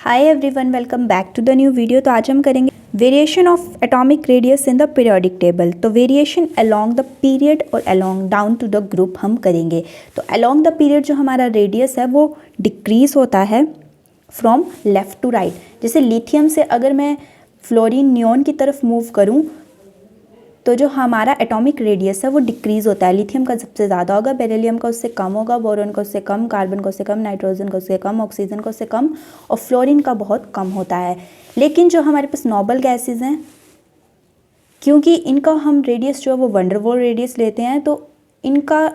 Hi everyone, welcome back to the new video. तो आज हम करेंगे variation of atomic radius in the periodic table. तो variation along the period और along down to the group हम करेंगे। तो अलोंग द पीरियड जो हमारा रेडियस है वो डिक्रीज होता है फ्रॉम लेफ़्ट टू राइट। जैसे लिथियम से अगर मैं फ्लोरीन नियॉन की तरफ मूव करूँ तो जो हमारा एटॉमिक रेडियस है वो डिक्रीज़ होता है। लिथियम का सबसे ज़्यादा होगा, बेरिलियम का उससे कम होगा, बोरॉन का उससे कम, कार्बन का उससे कम, नाइट्रोजन का उससे कम, ऑक्सीजन का उससे कम और फ्लोरीन का बहुत कम होता है। लेकिन जो हमारे पास नोबल गैसेज हैं, क्योंकि इनका हम रेडियस जो है वो वंडर वॉल रेडियस लेते हैं, तो इनका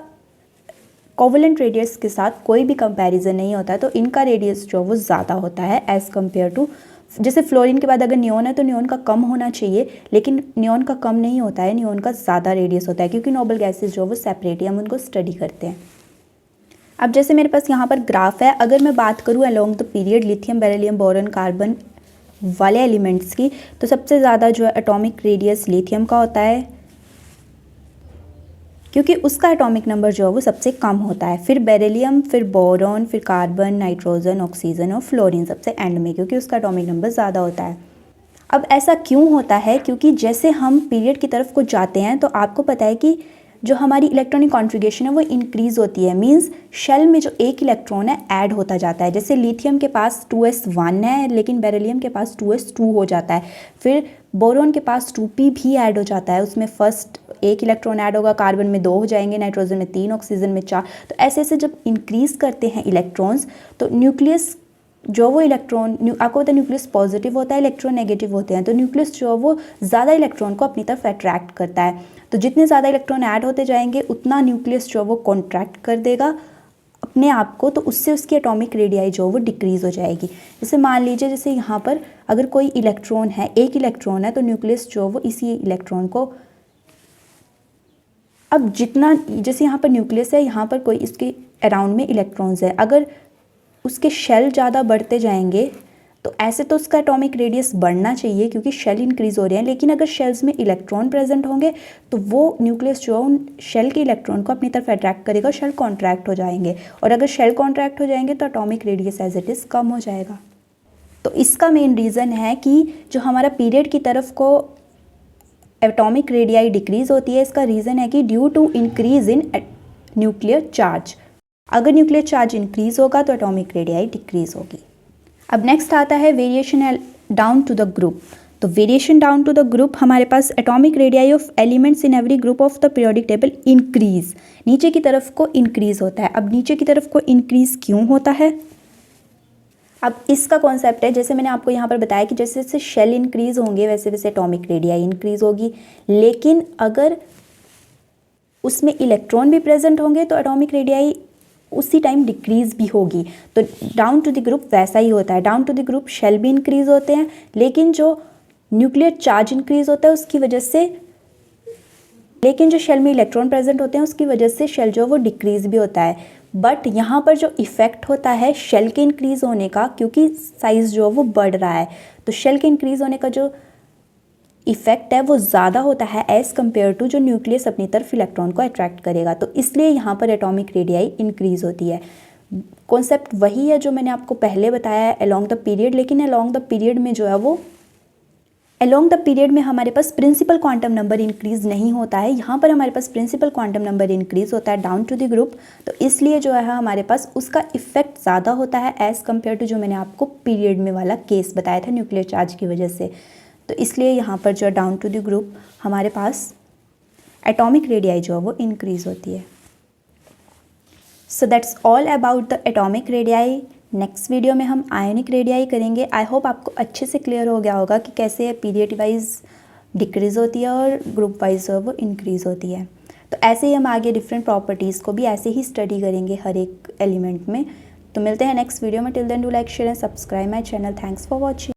कोवेलेंट रेडियस के साथ कोई भी कंपैरिजन नहीं होता है, तो इनका रेडियस जो वो ज़्यादा होता है एज़ कम्पेयर टू। जैसे फ्लोरीन के बाद अगर नियॉन है तो नियॉन का कम होना चाहिए, लेकिन नियॉन का कम नहीं होता है, नियॉन का ज़्यादा रेडियस होता है, क्योंकि नोबल गैसेज जो वो सेपरेट है, हम उनको स्टडी करते हैं। अब जैसे मेरे पास यहाँ पर ग्राफ है, अगर मैं बात करूँ along the period lithium, beryllium, boron, carbon वाले एलिमेंट्स की, तो सबसे ज़्यादा जो है एटॉमिक रेडियस लिथियम का होता है, क्योंकि उसका एटॉमिक नंबर जो है वो सबसे कम होता है। फिर बेरिलियम, फिर बोरॉन, फिर कार्बन, नाइट्रोजन, ऑक्सीजन और फ्लोरीन सबसे एंड में, क्योंकि उसका एटॉमिक नंबर ज़्यादा होता है। अब ऐसा क्यों होता है? क्योंकि जैसे हम पीरियड की तरफ को जाते हैं तो आपको पता है कि जो हमारी इलेक्ट्रॉनिक कॉन्फ़िगरेशन है वो इंक्रीज़ होती है। मींस शेल में जो एक इलेक्ट्रॉन है ऐड होता जाता है। जैसे लिथियम के पास 2s1 है, लेकिन बेरिलियम के पास 2s2 हो जाता है। फिर बोरॉन के पास 2p भी ऐड हो जाता है, उसमें फर्स्ट एक इलेक्ट्रॉन ऐड होगा, कार्बन में 2 हो जाएंगे, नाइट्रोजन में 3, ऑक्सीजन में 4। तो ऐसे ऐसे जब इंक्रीज़ करते हैं इलेक्ट्रॉन्स, तो न्यूक्लियस जो वो इलेक्ट्रॉन, आपको पता है न्यूक्लियस पॉजिटिव होता है, इलेक्ट्रॉन नेगेटिव होते हैं, तो न्यूक्लियस जो वो ज़्यादा इलेक्ट्रॉन को अपनी तरफ अट्रैक्ट करता है। तो जितने ज़्यादा इलेक्ट्रॉन ऐड होते जाएंगे उतना न्यूक्लियस जो वो कॉन्ट्रैक्ट कर देगा अपने आप को, तो उससे उसकी एटॉमिक रेडियाई जो वो डिक्रीज़ हो जाएगी। जैसे मान लीजिए, जैसे यहाँ पर अगर कोई इलेक्ट्रॉन है, एक इलेक्ट्रॉन है, तो न्यूक्लियस जो वो इसी इलेक्ट्रॉन को, अब जितना, जैसे यहाँ पर न्यूक्लियस है, यहाँ पर कोई इसके अराउंड में इलेक्ट्रॉन्स है, अगर उसके शेल ज़्यादा बढ़ते जाएंगे तो ऐसे तो उसका एटॉमिक रेडियस बढ़ना चाहिए, क्योंकि शेल इंक्रीज़ हो रहे हैं। लेकिन अगर शेल्स में इलेक्ट्रॉन प्रेजेंट होंगे तो वो न्यूक्लियस जो है उन शेल के इलेक्ट्रॉन को अपनी तरफ अट्रैक्ट करेगा, शेल कॉन्ट्रैक्ट हो जाएंगे, और अगर शेल कॉन्ट्रैक्ट हो जाएंगे तो atomic radius as it is कम हो जाएगा। तो इसका मेन रीज़न है कि जो हमारा पीरियड की तरफ को एटॉमिक रेडियाई डिक्रीज़ होती है, इसका रीज़न है कि due to increase in nuclear charge. अगर न्यूक्लियर चार्ज इंक्रीज होगा तो एटॉमिक रेडियाई डिक्रीज होगी। अब नेक्स्ट आता है variation down to the group. तो variation down to the group, हमारे पास atomic radii of elements in every group of the periodic table increase, नीचे की तरफ को इंक्रीज होता है। अब नीचे की तरफ को इंक्रीज क्यों होता है? अब इसका कॉन्सेप्ट है, जैसे मैंने आपको यहाँ पर बताया कि जैसे जैसे शेल इंक्रीज होंगे वैसे वैसे एटॉमिक रेडियाई इंक्रीज होगी, लेकिन अगर उसमें इलेक्ट्रॉन भी प्रेजेंट होंगे तो एटॉमिक रेडियाई उसी टाइम डिक्रीज़ भी होगी। तो डाउन टू द ग्रुप वैसा ही होता है। Down to the group shell भी इंक्रीज़ होते हैं, लेकिन जो न्यूक्लियर चार्ज इंक्रीज़ होता है उसकी वजह से, लेकिन जो शेल में इलेक्ट्रॉन प्रेजेंट होते हैं उसकी वजह से शेल जो वो डिक्रीज़ भी होता है। बट यहाँ पर जो इफ़ेक्ट होता है शेल के इंक्रीज़ होने का, क्योंकि साइज़ जो वो बढ़ रहा है, तो शेल के इंक्रीज़ होने का जो इफेक्ट है वो ज़्यादा होता है एज़ कम्पेयर टू जो न्यूक्लियस अपनी तरफ इलेक्ट्रॉन को अट्रैक्ट करेगा। तो इसलिए यहाँ पर एटॉमिक रेडियाई इंक्रीज़ होती है। कॉन्सेप्ट वही है जो मैंने आपको पहले बताया है अलोंग द पीरियड, लेकिन अलोंग द पीरियड में जो है वो, अलोंग द पीरियड में हमारे पास प्रिंसिपल क्वांटम नंबर इंक्रीज़ नहीं होता है। यहाँ पर हमारे पास प्रिंसिपल क्वांटम नंबर इंक्रीज़ होता है डाउन टू द ग्रुप, तो इसलिए जो है हमारे पास उसका इफेक्ट ज़्यादा होता है एज़ कम्पेयर टू जो मैंने आपको पीरियड में वाला केस बताया था न्यूक्लियर चार्ज की वजह से। तो इसलिए यहाँ पर जो डाउन टू द ग्रुप हमारे पास एटॉमिक रेडियाई जो है वो इंक्रीज़ होती है। So that's all about the atomic radii. Next video में हम आयोनिक रेडियाई करेंगे। आई होप आपको अच्छे से क्लियर हो गया होगा कि कैसे पीरियड वाइज डिक्रीज़ होती है और ग्रुप वाइज जो है वो इंक्रीज़ होती है। तो ऐसे ही हम आगे डिफरेंट प्रॉपर्टीज़ को भी ऐसे ही स्टडी करेंगे हर एक एलिमेंट में। तो मिलते हैं नेक्स्ट वीडियो में। Till then do like, share and subscribe my channel. Thanks for watching.